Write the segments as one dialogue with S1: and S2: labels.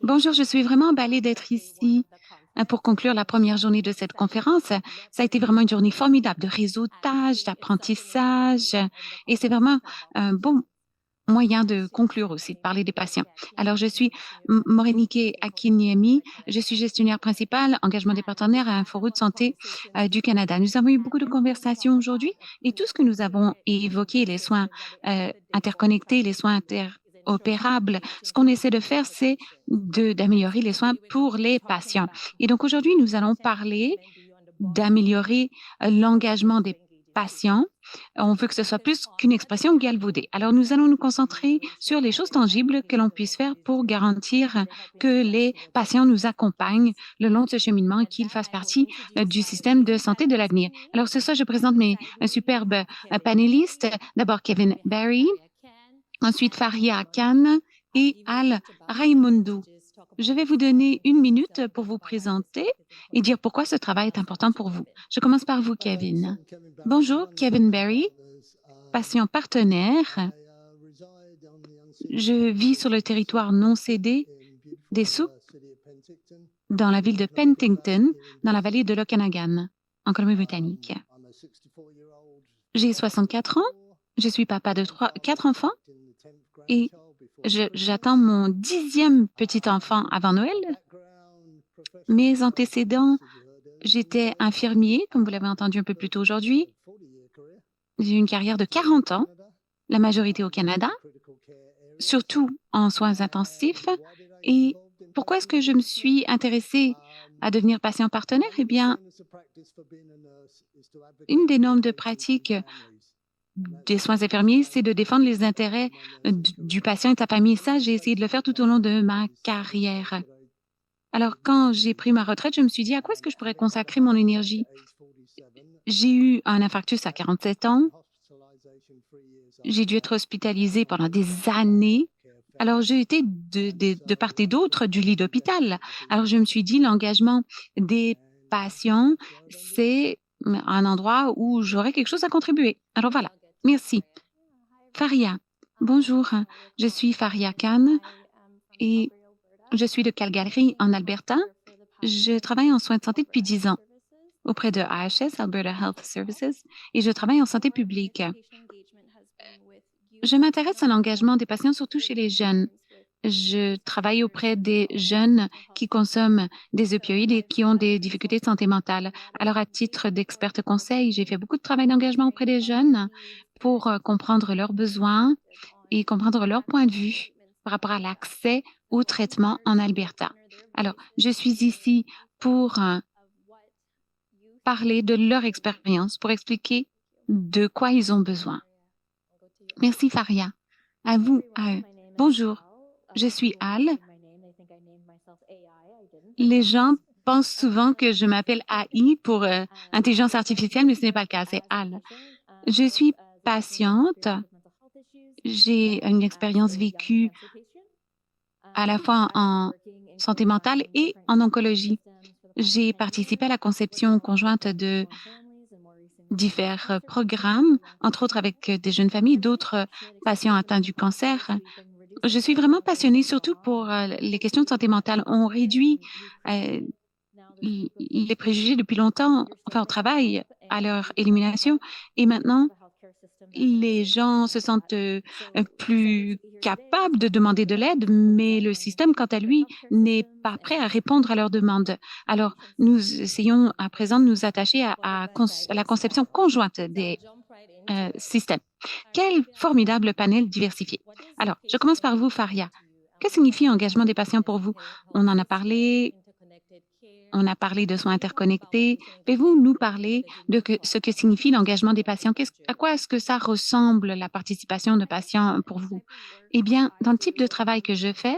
S1: Bonjour, je suis vraiment emballée d'être ici pour conclure la première journée de cette conférence. Ça a été vraiment une journée formidable de réseautage, d'apprentissage et c'est vraiment un bon moyen de conclure aussi, de parler des patients. Alors, je suis Morenike Akiniemi, je suis gestionnaire principale, engagement des partenaires à InfoRoute Santé du Canada. Nous avons eu beaucoup de conversations aujourd'hui et tout ce que nous avons évoqué, les soins interconnectés, les soins interopérables, ce qu'on essaie de faire, c'est d'améliorer les soins pour les patients. Et donc, aujourd'hui, nous allons parler d'améliorer l'engagement des patients. On veut que ce soit plus qu'une expression galvaudée. Alors, nous allons nous concentrer sur les choses tangibles que l'on puisse faire pour garantir que les patients nous accompagnent le long de ce cheminement et qu'ils fassent partie du système de santé de l'avenir. Alors, ce soir, je présente mes superbes panélistes. D'abord, Kevin Barry, ensuite Faria Khan et Al Raimondo. Je vais vous donner 1 minute pour vous présenter et dire pourquoi ce travail est important pour vous. Je commence par vous, Kevin. Bonjour, Kevin Barry, patient partenaire. Je vis sur le territoire non cédé des Souk, dans la ville de Penticton, dans la vallée de l'Okanagan, en Colombie-Britannique. J'ai 64 ans, je suis papa de 4 enfants et j'attends mon 10e petit enfant avant Noël. Mes antécédents, j'étais infirmier, comme vous l'avez entendu un peu plus tôt aujourd'hui. J'ai eu une carrière de 40 ans, la majorité au Canada, surtout en soins intensifs. Et pourquoi est-ce que je me suis intéressée à devenir patient partenaire? Eh bien, une des normes de pratique des soins infirmiers, c'est de défendre les intérêts du patient et de sa famille. Ça, j'ai essayé de le faire tout au long de ma carrière. Alors, quand j'ai pris ma retraite, je me suis dit, à quoi est-ce que je pourrais consacrer mon énergie? J'ai eu un infarctus à 47 ans. J'ai dû être hospitalisée pendant des années. Alors, j'ai été de part et d'autre du lit d'hôpital. Alors, je me suis dit, l'engagement des patients, c'est un endroit où j'aurais quelque chose à contribuer. Alors, voilà. Merci. Faria. Bonjour. Je suis Faria Khan et je suis de Calgary, en Alberta. Je travaille en soins de santé depuis 10 ans auprès de AHS, Alberta Health Services, et je travaille en santé publique. Je m'intéresse à l'engagement des patients, surtout chez les jeunes. Je travaille auprès des jeunes qui consomment des opioïdes et qui ont des difficultés de santé mentale. Alors, à titre d'experte conseil, j'ai fait beaucoup de travail d'engagement auprès des jeunes pour comprendre leurs besoins et comprendre leur point de vue par rapport à l'accès au traitement en Alberta. Alors, je suis ici pour parler de leur expérience, pour expliquer de quoi ils ont besoin. Merci, Faria. À vous, à eux. Bonjour, je suis Al. Les gens pensent souvent que je m'appelle AI pour intelligence artificielle, mais ce n'est pas le cas, c'est Al. Je suis patiente. J'ai une expérience vécue à la fois en santé mentale et en oncologie. J'ai participé à la conception conjointe de divers programmes, entre autres avec des jeunes familles, d'autres patients atteints du cancer. Je suis vraiment passionnée surtout pour les questions de santé mentale. On réduit euh, les préjugés depuis longtemps, enfin, on travaille à leur élimination et maintenant, les gens se sentent plus capables de demander de l'aide, mais le système, quant à lui, n'est pas prêt à répondre à leurs demandes. Alors, nous essayons à présent de nous attacher à la conception conjointe des systèmes. Quel formidable panel diversifié. Alors, je commence par vous, Faria. Que signifie engagement des patients pour vous? On en a parlé, on a parlé de soins interconnectés. Pouvez-vous nous parler de ce que signifie l'engagement des patients? À quoi est-ce que ça ressemble, la participation de patients pour vous? Eh bien, dans le type de travail que je fais,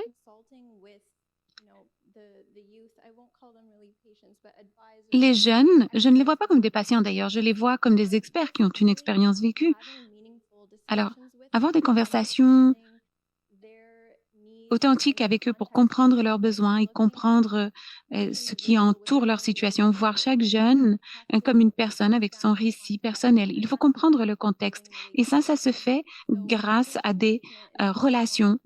S1: les jeunes, je ne les vois pas comme des patients d'ailleurs, je les vois comme des experts qui ont une expérience vécue. Alors, avoir des conversations authentiques avec eux pour comprendre leurs besoins et comprendre ce qui entoure leur situation, voir chaque jeune comme une personne avec son récit personnel. Il faut comprendre le contexte et ça se fait grâce à des relations.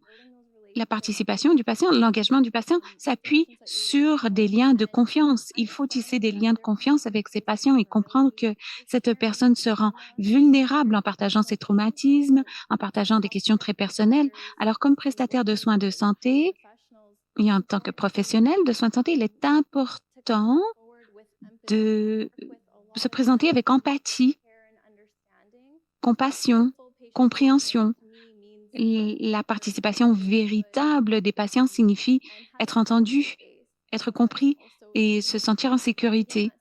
S1: la participation du patient, l'engagement du patient s'appuie sur des liens de confiance. Il faut tisser des liens de confiance avec ses patients et comprendre que cette personne se rend vulnérable en partageant ses traumatismes, en partageant des questions très personnelles. Alors, comme prestataire de soins de santé et en tant que professionnel de soins de santé, il est important de se présenter avec empathie, compassion, compréhension. La participation véritable des patients signifie être entendu, être compris et se sentir en sécurité.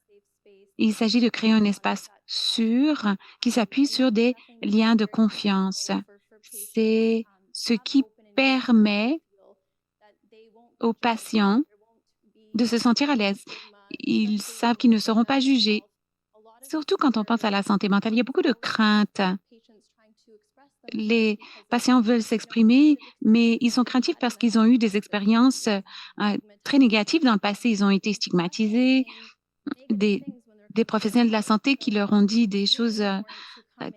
S1: Il s'agit de créer un espace sûr qui s'appuie sur des liens de confiance. C'est ce qui permet aux patients de se sentir à l'aise. Ils savent qu'ils ne seront pas jugés. Surtout quand on pense à la santé mentale, il y a beaucoup de craintes. Les patients veulent s'exprimer, mais ils sont craintifs parce qu'ils ont eu des expériences très négatives dans le passé. Ils ont été stigmatisés, des, des professionnels de la santé qui leur ont dit des choses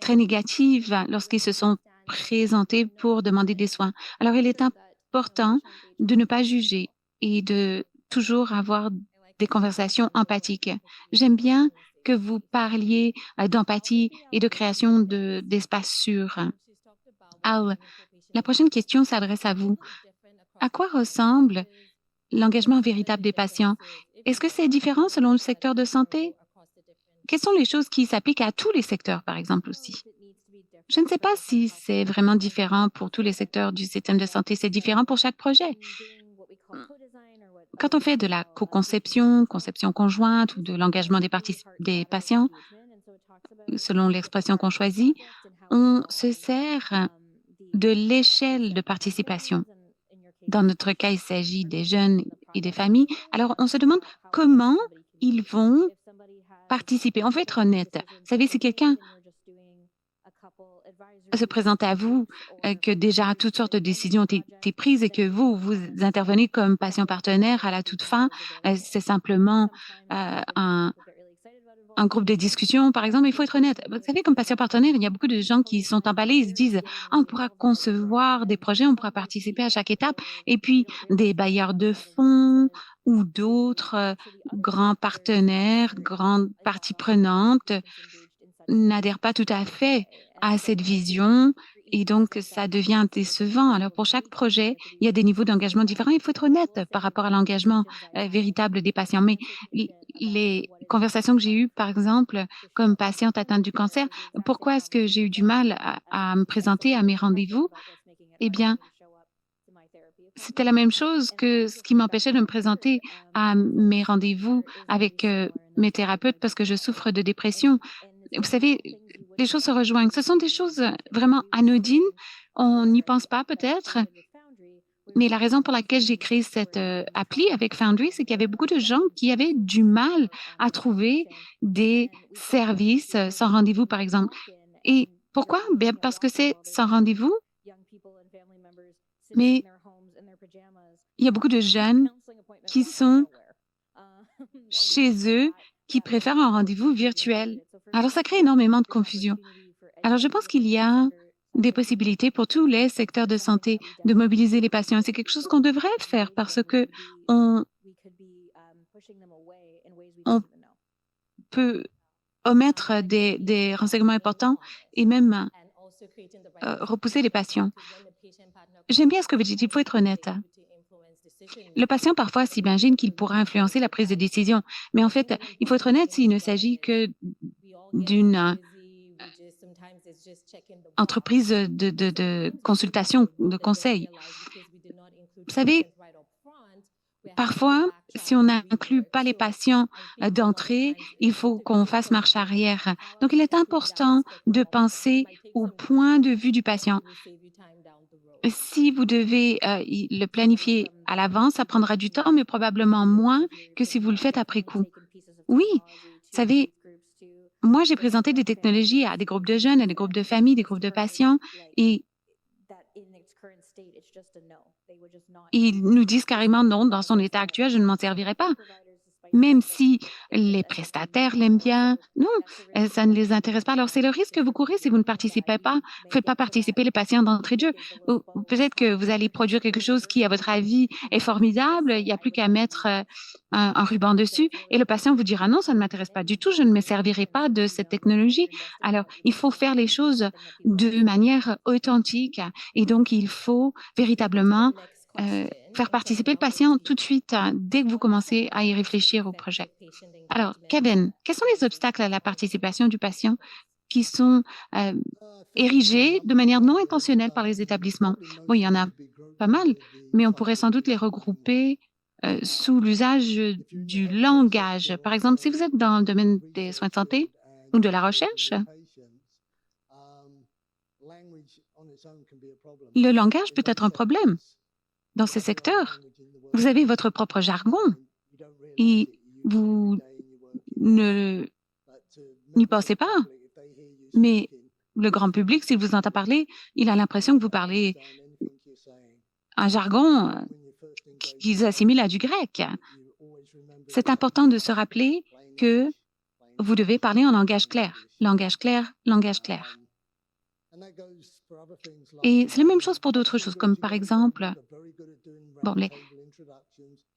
S1: très négatives lorsqu'ils se sont présentés pour demander des soins. Alors, il est important de ne pas juger et de toujours avoir des conversations empathiques. J'aime bien que vous parliez d'empathie et de création d'espaces sûrs. Al, la prochaine question s'adresse à vous. À quoi ressemble l'engagement véritable des patients? Est-ce que c'est différent selon le secteur de santé? Quelles sont les choses qui s'appliquent à tous les secteurs, par exemple, aussi? Je ne sais pas si c'est vraiment différent pour tous les secteurs du système de santé. C'est différent pour chaque projet. Quand on fait de la co-conception, conception conjointe ou de l'engagement des patients, selon l'expression qu'on choisit, on se sert de l'échelle de participation. Dans notre cas, il s'agit des jeunes et des familles. Alors, on se demande comment ils vont participer. On veut être honnête. Vous savez, si quelqu'un se présente à vous, que déjà toutes sortes de décisions ont été prises et que vous intervenez comme patient partenaire à la toute fin, c'est simplement un groupe de discussion, par exemple, il faut être honnête. Vous savez, comme patient partenaire, il y a beaucoup de gens qui sont emballés, ils se disent: «Ah, on pourra concevoir des projets, on pourra participer à chaque étape» et puis des bailleurs de fonds ou d'autres, grands partenaires, grandes parties prenantes n'adhèrent pas tout à fait à cette vision et donc ça devient décevant. Alors pour chaque projet, il y a des niveaux d'engagement différents. Il faut être honnête par rapport à l'engagement véritable des patients. Mais les conversations que j'ai eues, par exemple, comme patiente atteinte du cancer, pourquoi est-ce que j'ai eu du mal à me présenter à mes rendez-vous? Eh bien, c'était la même chose que ce qui m'empêchait de me présenter à mes rendez-vous avec mes thérapeutes parce que je souffre de dépression. Vous savez, les choses se rejoignent. Ce sont des choses vraiment anodines. On n'y pense pas peut-être, mais la raison pour laquelle j'ai créé cette appli avec Foundry, c'est qu'il y avait beaucoup de gens qui avaient du mal à trouver des services sans rendez-vous, par exemple. Et pourquoi? Bien, parce que c'est sans rendez-vous, mais il y a beaucoup de jeunes qui sont chez eux, qui préfèrent un rendez-vous virtuel. Alors, ça crée énormément de confusion. Alors, je pense qu'il y a des possibilités pour tous les secteurs de santé de mobiliser les patients. C'est quelque chose qu'on devrait faire parce que on, on peut omettre des renseignements importants et même repousser les patients. J'aime bien ce que vous dites, il faut être honnête. Le patient, parfois, s'imagine qu'il pourra influencer la prise de décision. Mais en fait, il faut être honnête, s'il ne s'agit que d'une entreprise de consultation, de conseil. Vous savez, parfois, si on n'inclut pas les patients d'entrée, il faut qu'on fasse marche arrière. Donc, il est important de penser au point de vue du patient. Si vous devez le planifier à l'avance, ça prendra du temps, mais probablement moins que si vous le faites après coup. Oui, vous savez, moi, j'ai présenté des technologies à des groupes de jeunes, à des groupes de familles, des groupes de patients, et ils nous disent carrément non, dans son état actuel, je ne m'en servirai pas. même si les prestataires l'aiment bien. Non, ça ne les intéresse pas. Alors, c'est le risque que vous courez si vous ne participez pas, faites pas participer les patients d'entrée de jeu. Ou peut-être que vous allez produire quelque chose qui, à votre avis, est formidable. Il n'y a plus qu'à mettre un ruban dessus et le patient vous dira non, ça ne m'intéresse pas du tout, je ne me servirai pas de cette technologie. Alors, il faut faire les choses de manière authentique et donc il faut véritablement euh, faire participer le patient tout de suite, dès que vous commencez à y réfléchir au projet. Alors, Kevin, quels sont les obstacles à la participation du patient qui sont euh, érigés de manière non intentionnelle par les établissements? Bon, il y en a pas mal, mais on pourrait sans doute les regrouper sous l'usage du langage. Par exemple, si vous êtes dans le domaine des soins de santé ou de la recherche, le langage peut être un problème. Dans ces secteurs, vous avez votre propre jargon et vous ne n'y pensez pas. Mais le grand public, s'il vous entend parler, il a l'impression que vous parlez un jargon qu'ils assimilent à du grec. C'est important de se rappeler que vous devez parler en langage clair. Langage clair, langage clair. Et c'est la même chose pour d'autres choses, comme par exemple, bon,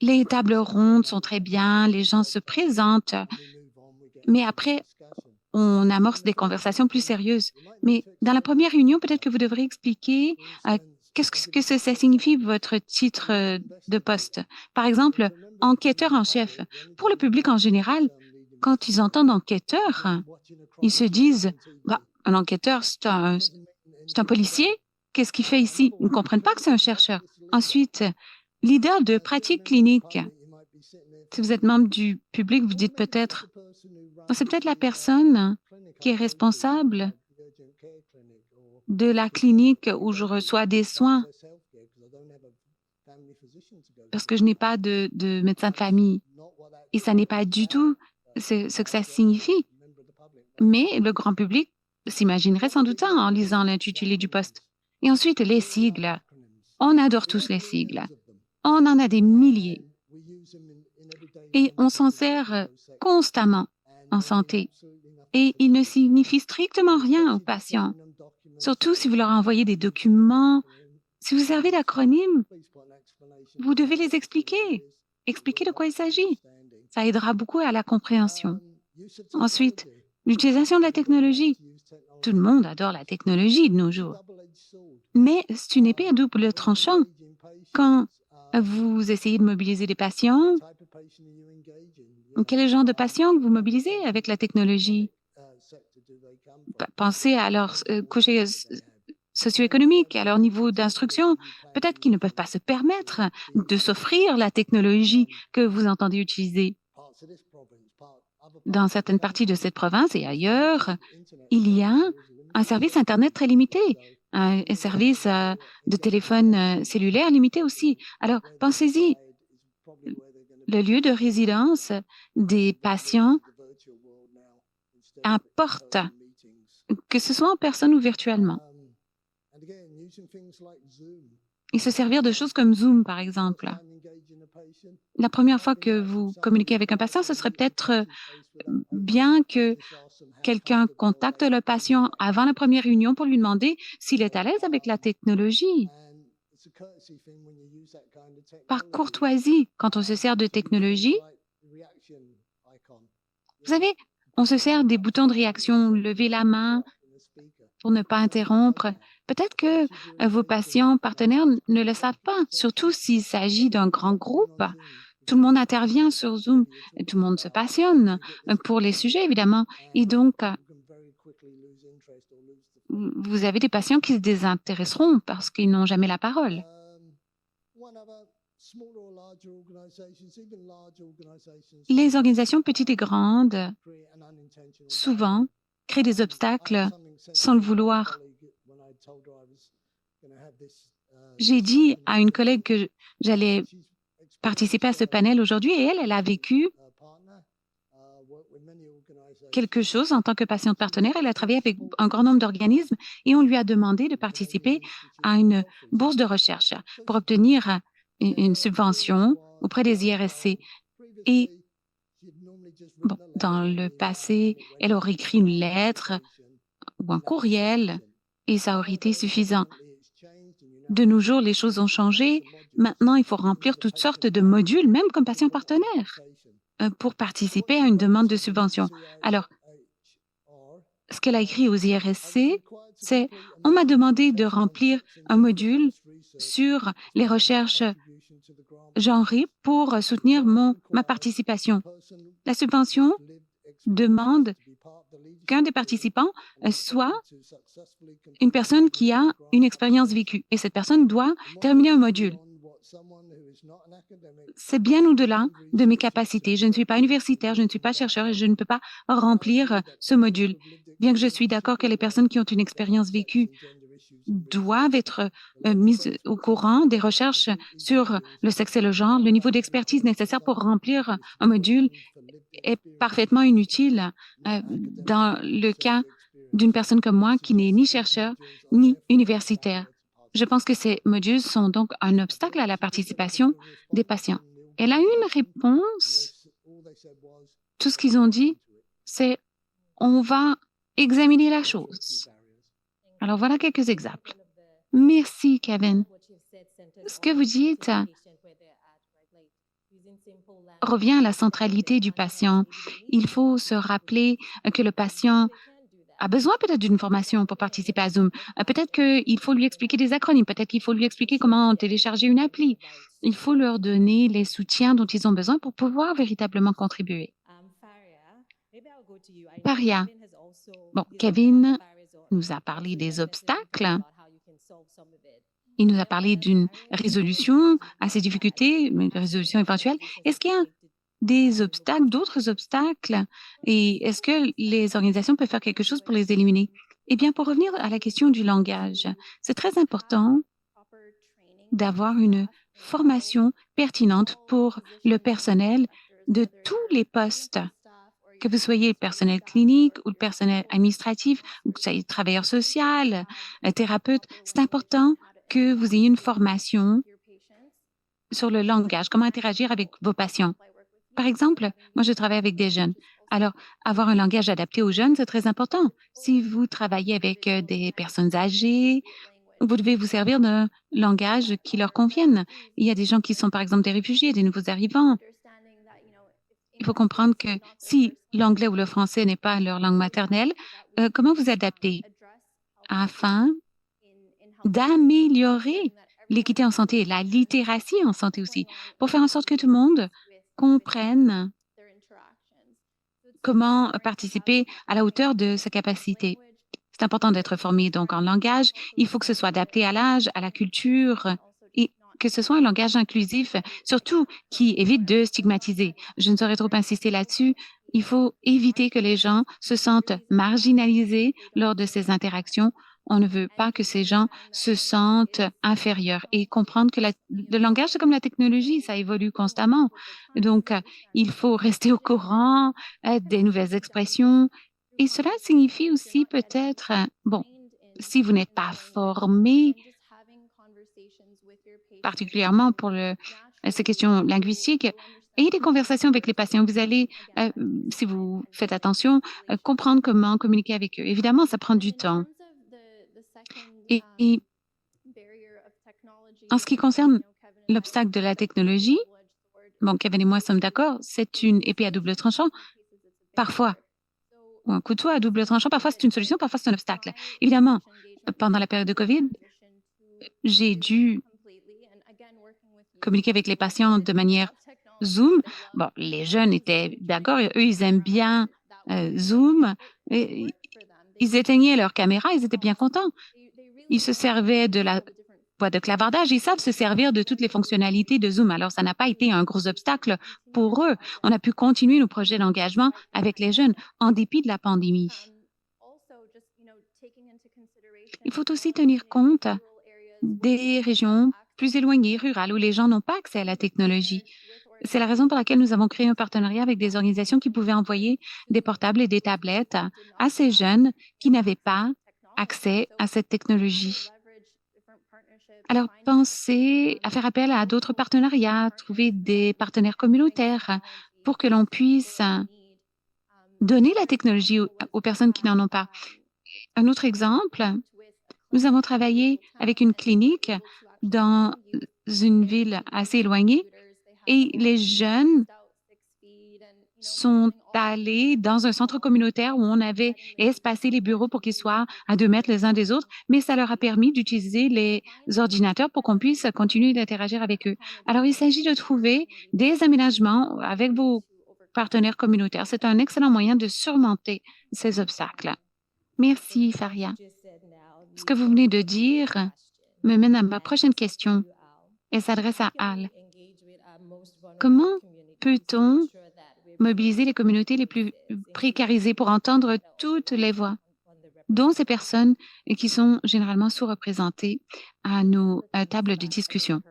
S1: les tables rondes sont très bien, les gens se présentent, mais après, on amorce des conversations plus sérieuses. Mais dans la première réunion, peut-être que vous devrez expliquer qu'est-ce que ça signifie votre titre de poste. Par exemple, enquêteur en chef. Pour le public en général, quand ils entendent enquêteur, ils se disent, bah, un enquêteur, c'est un policier. Qu'est-ce qu'il fait ici? Ils ne comprennent pas que c'est un chercheur. Ensuite, leader de pratique clinique. Si vous êtes membre du public, vous dites peut-être, c'est peut-être la personne qui est responsable de la clinique où je reçois des soins parce que je n'ai pas de médecin de famille. Et ça n'est pas du tout ce que ça signifie. Mais le grand public s'imaginerait sans doute ça en lisant l'intitulé du poste. Et ensuite, les sigles. On adore tous les sigles. On en a des milliers. Et on s'en sert constamment en santé. Et ils ne signifient strictement rien aux patients. Surtout si vous leur envoyez des documents. Si vous servez d'acronymes, vous devez les expliquer. Expliquer de quoi il s'agit. Ça aidera beaucoup à la compréhension. Ensuite, l'utilisation de la technologie. Tout le monde adore la technologie de nos jours. Mais c'est une épée à double tranchant. Quand vous essayez de mobiliser des patients, quel est le genre de patients que vous mobilisez avec la technologie? Pensez à leur couche socio-économique, à leur niveau d'instruction. Peut-être qu'ils ne peuvent pas se permettre de s'offrir la technologie que vous entendez utiliser. Dans certaines parties de cette province et ailleurs, il y a un service Internet très limité, un service de téléphone cellulaire limité aussi. Alors, pensez-y, le lieu de résidence des patients importe, que ce soit en personne ou virtuellement. Et se servir de choses comme Zoom, par exemple. La première fois que vous communiquez avec un patient, ce serait peut-être bien que quelqu'un contacte le patient avant la première réunion pour lui demander s'il est à l'aise avec la technologie. Par courtoisie, quand on se sert de technologie, vous savez, on se sert des boutons de réaction, lever la main pour ne pas interrompre. Peut-être que vos patients partenaires ne le savent pas, surtout s'il s'agit d'un grand groupe. Tout le monde intervient sur Zoom, tout le monde se passionne pour les sujets, évidemment. Et donc, vous avez des patients qui se désintéresseront parce qu'ils n'ont jamais la parole. Les organisations petites et grandes, souvent, créent des obstacles sans le vouloir. J'ai dit à une collègue que j'allais participer à ce panel aujourd'hui et elle a vécu quelque chose en tant que patiente partenaire. Elle a travaillé avec un grand nombre d'organismes et on lui a demandé de participer à une bourse de recherche pour obtenir une subvention auprès des IRSC. Et Bon, dans le passé, elle aurait écrit une lettre ou un courriel et ça aurait été suffisant. De nos jours, les choses ont changé. Maintenant, il faut remplir toutes sortes de modules, même comme patient partenaire, pour participer à une demande de subvention. Alors, ce qu'elle a écrit aux IRSC, c'est: on m'a demandé de remplir un module sur les recherches genrées pour soutenir ma participation. La subvention demande qu'un des participants soit une personne qui a une expérience vécue et cette personne doit terminer un module. C'est bien au-delà de mes capacités. Je ne suis pas universitaire, je ne suis pas chercheur et je ne peux pas remplir ce module. Bien que je suis d'accord que les personnes qui ont une expérience vécue doivent être mises au courant des recherches sur le sexe et le genre, le niveau d'expertise nécessaire pour remplir un module est parfaitement inutile dans le cas d'une personne comme moi qui n'est ni chercheur ni universitaire. Je pense que ces modules sont donc un obstacle à la participation des patients. Elle a eu une réponse. Tout ce qu'ils ont dit, c'est: on va examiner la chose. Alors voilà quelques exemples. Merci, Kevin. Ce que vous dites revient à la centralité du patient. Il faut se rappeler que le patient a besoin peut-être d'une formation pour participer à Zoom. Peut-être qu'il faut lui expliquer des acronymes, peut-être qu'il faut lui expliquer comment télécharger une appli. Il faut leur donner les soutiens dont ils ont besoin pour pouvoir véritablement contribuer. Paria, bon, Kevin nous a parlé des obstacles. Il nous a parlé d'une résolution à ces difficultés, une résolution éventuelle. Est-ce qu'il y a des obstacles, d'autres obstacles? Et est-ce que les organisations peuvent faire quelque chose pour les éliminer? Eh bien, pour revenir à la question du langage, c'est très important d'avoir une formation pertinente pour le personnel de tous les postes, que vous soyez le personnel clinique ou le personnel administratif, ou que vous soyez travailleur social, thérapeute. C'est important que vous ayez une formation sur le langage, comment interagir avec vos patients. Par exemple, moi, je travaille avec des jeunes. Alors, avoir un langage adapté aux jeunes, c'est très important. Si vous travaillez avec des personnes âgées, vous devez vous servir d'un langage qui leur convienne. Il y a des gens qui sont, par exemple, des réfugiés, des nouveaux arrivants. Il faut comprendre que si l'anglais ou le français n'est pas leur langue maternelle, comment vous adapter afin d'améliorer l'équité en santé et la littératie en santé aussi, pour faire en sorte que tout le monde comprenne comment participer à la hauteur de sa capacité. C'est important d'être formé donc en langage. Il faut que ce soit adapté à l'âge, à la culture et que ce soit un langage inclusif, surtout qui évite de stigmatiser. Je ne saurais trop insister là-dessus. Il faut éviter que les gens se sentent marginalisés lors de ces interactions. On ne veut pas que ces gens se sentent inférieurs et comprendre que le langage, c'est comme la technologie, ça évolue constamment. Donc, il faut rester au courant des nouvelles expressions. Et cela signifie aussi peut-être, bon, si vous n'êtes pas formé, particulièrement pour ces questions linguistiques, ayez des conversations avec les patients. Vous allez, euh, si vous faites attention, comprendre comment communiquer avec eux. Évidemment, ça prend du temps. Et en ce qui concerne l'obstacle de la technologie, bon, Kevin et moi sommes d'accord, c'est une épée à double tranchant. Parfois, ou un couteau à double tranchant, parfois c'est une solution, parfois c'est un obstacle. Évidemment, pendant la période de COVID, j'ai dû communiquer avec les patients de manière Zoom. Bon, les jeunes étaient d'accord, eux, ils aiment bien Zoom. Et ils éteignaient leur caméra, ils étaient bien contents. Ils se servaient de la boîte de clavardage, ils savent se servir de toutes les fonctionnalités de Zoom. Alors, ça n'a pas été un gros obstacle pour eux. On a pu continuer nos projets d'engagement avec les jeunes en dépit de la pandémie. Il faut aussi tenir compte des régions plus éloignées, rurales, où les gens n'ont pas accès à la technologie. C'est la raison pour laquelle nous avons créé un partenariat avec des organisations qui pouvaient envoyer des portables et des tablettes à ces jeunes qui n'avaient pas accès à cette technologie. Alors, pensez à faire appel à d'autres partenariats, trouver des partenaires communautaires pour que l'on puisse donner la technologie aux personnes qui n'en ont pas. Un autre exemple, nous avons travaillé avec une clinique dans une ville assez éloignée et les jeunes sont allés dans un centre communautaire où on avait espacé les bureaux pour qu'ils soient à 2 mètres les uns des autres, mais ça leur a permis d'utiliser les ordinateurs pour qu'on puisse continuer d'interagir avec eux. Alors, il s'agit de trouver des aménagements avec vos partenaires communautaires. C'est un excellent moyen de surmonter ces obstacles. Merci, Faria. Ce que vous venez de dire me mène à ma prochaine question. Elle s'adresse à Al. Comment peut-on mobiliser les communautés les plus précarisées pour entendre toutes les voix, dont ces personnes qui sont généralement sous-représentées à nos tables de discussion?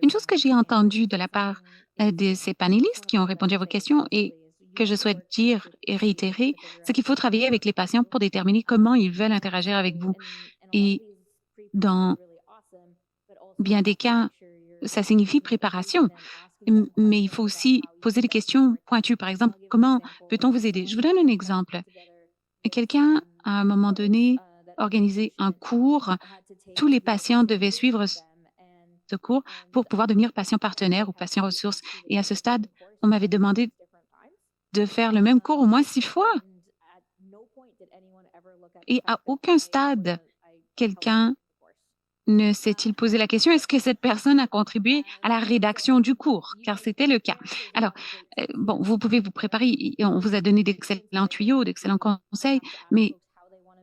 S1: Une chose que j'ai entendue de la part de ces panélistes qui ont répondu à vos questions et que je souhaite dire et réitérer, c'est qu'il faut travailler avec les patients pour déterminer comment ils veulent interagir avec vous. Et dans bien des cas, ça signifie préparation. Mais il faut aussi poser des questions pointues. Par exemple, comment peut-on vous aider? Je vous donne un exemple. Quelqu'un, à un moment donné, organisé un cours. Tous les patients devaient suivre ce cours pour pouvoir devenir patient partenaire ou patient ressource. Et à ce stade, on m'avait demandé de faire le même cours au moins 6 fois. Et à aucun stade, quelqu'un ne s'est-il posé la question, est-ce que cette personne a contribué à la rédaction du cours? Car c'était le cas. Alors, bon, vous pouvez vous préparer, et on vous a donné d'excellents tuyaux, d'excellents conseils, mais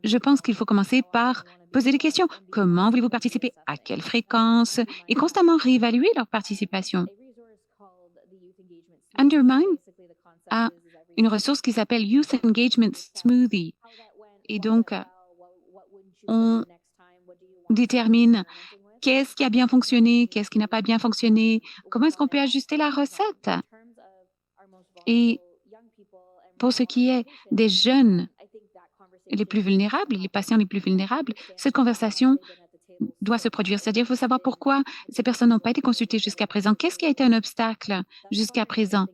S1: je pense qu'il faut commencer par poser des questions. Comment voulez-vous participer? À quelle fréquence? Et constamment réévaluer leur participation. Undermine a une ressource qui s'appelle Youth Engagement Smoothie. Et donc, on détermine qu'est-ce qui a bien fonctionné, qu'est-ce qui n'a pas bien fonctionné, comment est-ce qu'on peut ajuster la recette. Et pour ce qui est des jeunes les plus vulnérables, les patients les plus vulnérables, cette conversation doit se produire. C'est-à-dire, il faut savoir pourquoi ces personnes n'ont pas été consultées jusqu'à présent. Qu'est-ce qui a été un obstacle jusqu'à présent?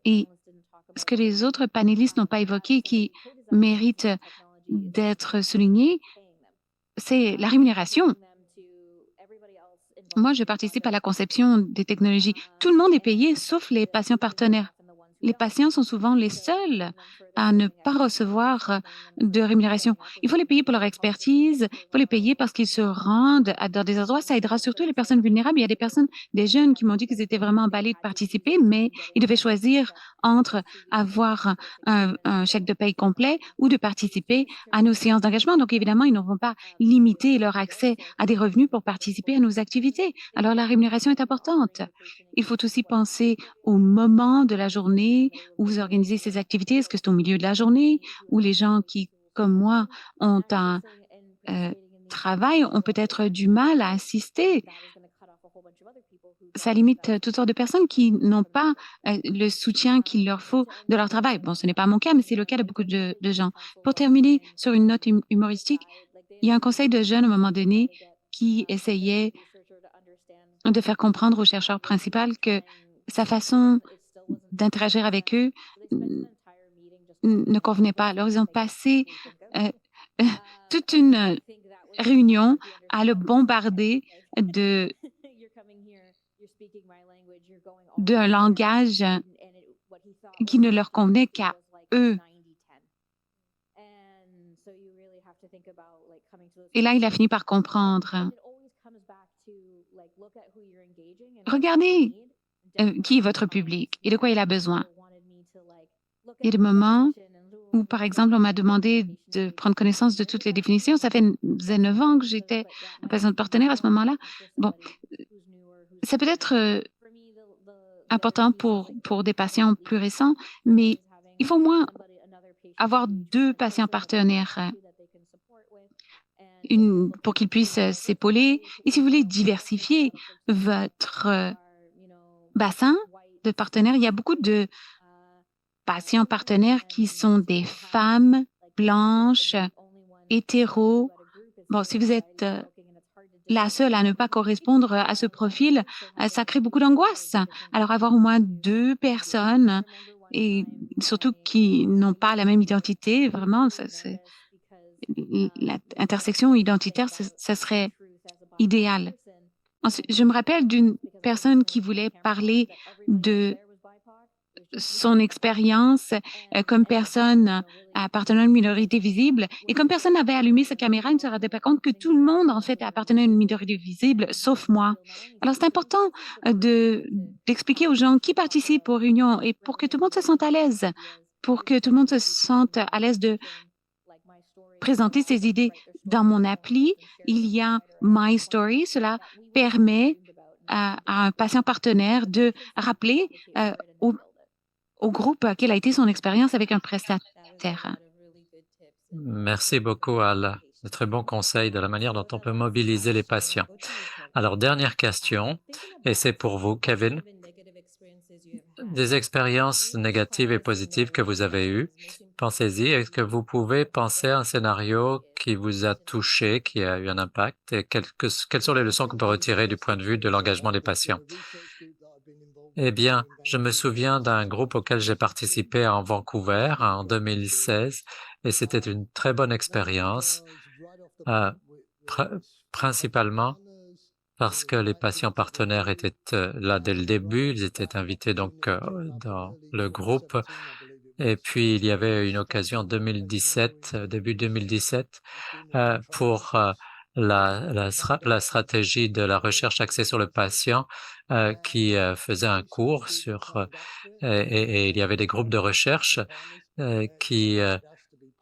S1: Et ce que les autres panélistes n'ont pas évoqué, qui mérite d'être souligné, c'est la rémunération. Moi, je participe à la conception des technologies. Tout le monde est payé, sauf les patients partenaires. Les patients sont souvent les seuls à ne pas recevoir de rémunération. Il faut les payer pour leur expertise, il faut les payer parce qu'ils se rendent dans des endroits. Ça aidera surtout les personnes vulnérables. Il y a des personnes, des jeunes qui m'ont dit qu'ils étaient vraiment emballés de participer, mais ils devaient choisir entre avoir un chèque de paye complet ou de participer à nos séances d'engagement. Donc, évidemment, ils ne vont pas limiter leur accès à des revenus pour participer à nos activités. Alors, la rémunération est importante. Il faut aussi penser au moment de la journée où vous organisez ces activités. Est-ce que c'est au milieu de la journée où les gens qui, comme moi, ont un travail, ont peut-être du mal à assister? Ça limite toutes sortes de personnes qui n'ont pas le soutien qu'il leur faut de leur travail. Bon, ce n'est pas mon cas, mais c'est le cas de beaucoup de gens. Pour terminer sur une note humoristique, il y a un conseil de jeunes à un moment donné qui essayait de faire comprendre au chercheur principal que sa façon d'interagir avec eux ne convenait pas. Alors, ils ont passé euh, toute une réunion à le bombarder de d'un langage qui ne leur convenait qu'à eux. Et là, il a fini par comprendre. Regardez qui est votre public et de quoi il a besoin. Il y a des moments où, par exemple, on m'a demandé de prendre connaissance de toutes les définitions. Ça faisait 9 ans que j'étais un patient partenaire à ce moment-là. Bon, ça peut être important pour des patients plus récents, mais il faut au moins avoir 2 patients partenaires pour qu'ils puissent s'épauler. Et si vous voulez diversifier votre bassin de partenaires, il y a beaucoup de patients partenaires qui sont des femmes blanches, hétéros. Bon, si vous êtes la seule à ne pas correspondre à ce profil, ça crée beaucoup d'angoisse. Alors, avoir au moins 2 personnes et surtout qui n'ont pas la même identité, vraiment, l'intersection identitaire, ça serait idéal. Ensuite, je me rappelle d'une personne qui voulait parler de son expérience comme personne appartenant à une minorité visible. Et comme personne n'avait allumé sa caméra, il ne se rendait pas compte que tout le monde, en fait, appartenait à une minorité visible, sauf moi. Alors, c'est important d'expliquer aux gens qui participent aux réunions et pour que tout le monde se sente à l'aise, pour que tout le monde se sente à l'aise de présenter ses idées. Dans mon appli, il y a My Story. Cela permet à un patient partenaire de rappeler au groupe quelle a été son expérience avec un prestataire.
S2: Merci beaucoup, Al. De très bons conseils de la manière dont on peut mobiliser les patients. Alors, dernière question, et c'est pour vous, Kevin. Des expériences négatives et positives que vous avez eues, pensez-y. Est-ce que vous pouvez penser à un scénario qui vous a touché, qui a eu un impact, et quelles sont les leçons qu'on peut retirer du point de vue de l'engagement des patients? Eh bien, je me souviens d'un groupe auquel j'ai participé en Vancouver en 2016 et c'était une très bonne expérience, principalement parce que les patients partenaires étaient là dès le début, ils étaient invités donc dans le groupe. Et puis, il y avait une occasion en 2017, début 2017, pour la stratégie de la recherche axée sur le patient qui faisait un cours sur et il y avait des groupes de recherche qui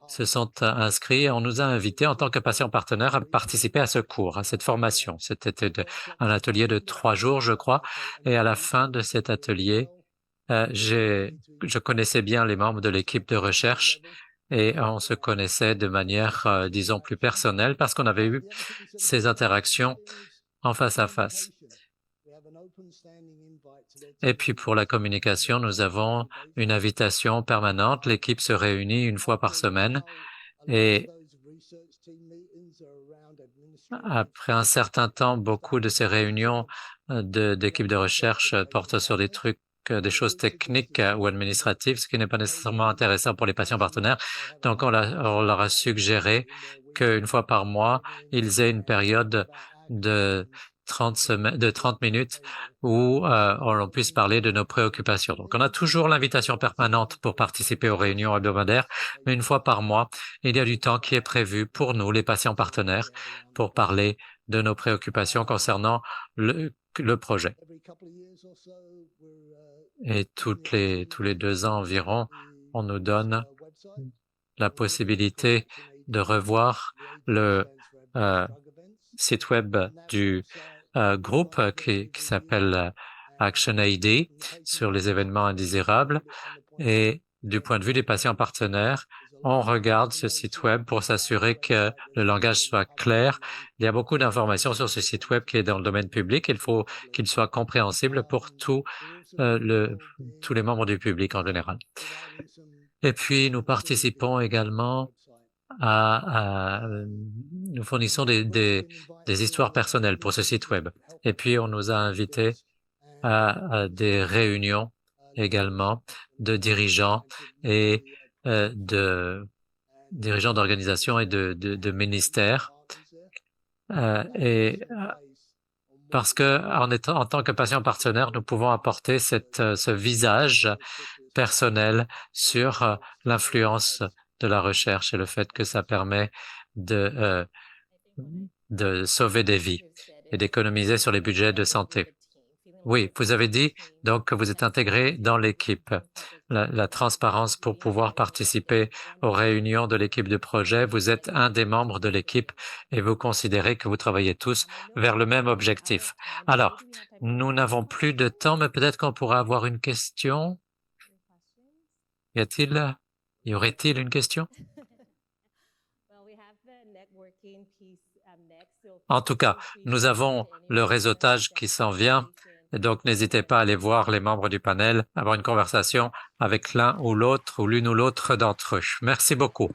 S2: se sont inscrits. On nous a invités en tant que patients partenaires à participer à ce cours, à cette formation. C'était un atelier de 3 jours, je crois. Et à la fin de cet atelier, je connaissais bien les membres de l'équipe de recherche et on se connaissait de manière, disons, plus personnelle parce qu'on avait eu ces interactions en face à face. Et puis pour la communication, nous avons une invitation permanente. L'équipe se réunit une fois par semaine et après un certain temps, beaucoup de ces réunions d'équipes de recherche portent sur des trucs, des choses techniques ou administratives, ce qui n'est pas nécessairement intéressant pour les patients partenaires. Donc, on leur a suggéré qu'une fois par mois, ils aient une période de 30 minutes où on puisse parler de nos préoccupations. Donc, on a toujours l'invitation permanente pour participer aux réunions hebdomadaires, mais une fois par mois, il y a du temps qui est prévu pour nous, les patients partenaires, pour parler de nos préoccupations concernant le projet. Et tous les 2 ans environ, on nous donne la possibilité de revoir le site web du groupe qui s'appelle Action AD sur les événements indésirables. Et du point de vue des patients partenaires, on regarde ce site web pour s'assurer que le langage soit clair. Il y a beaucoup d'informations sur ce site web qui est dans le domaine public. Il faut qu'il soit compréhensible pour tous les membres du public en général. Et puis, nous participons également nous fournissons des histoires personnelles pour ce site web. Et puis, on nous a invités à des réunions également de dirigeants et de dirigeants d'organisations et de ministères. Parce que en tant que patient partenaire, nous pouvons apporter ce visage personnel sur l'influence de la recherche et le fait que ça permet de sauver des vies et d'économiser sur les budgets de santé. Oui, vous avez dit donc que vous êtes intégré dans l'équipe. La transparence pour pouvoir participer aux réunions de l'équipe de projet. Vous êtes un des membres de l'équipe et vous considérez que vous travaillez tous vers le même objectif. Alors, nous n'avons plus de temps, mais peut-être qu'on pourra avoir une question. Y aurait-il une question? En tout cas, nous avons le réseautage qui s'en vient. Et donc, n'hésitez pas à aller voir les membres du panel, avoir une conversation avec l'un ou l'autre ou l'une ou l'autre d'entre eux. Merci beaucoup.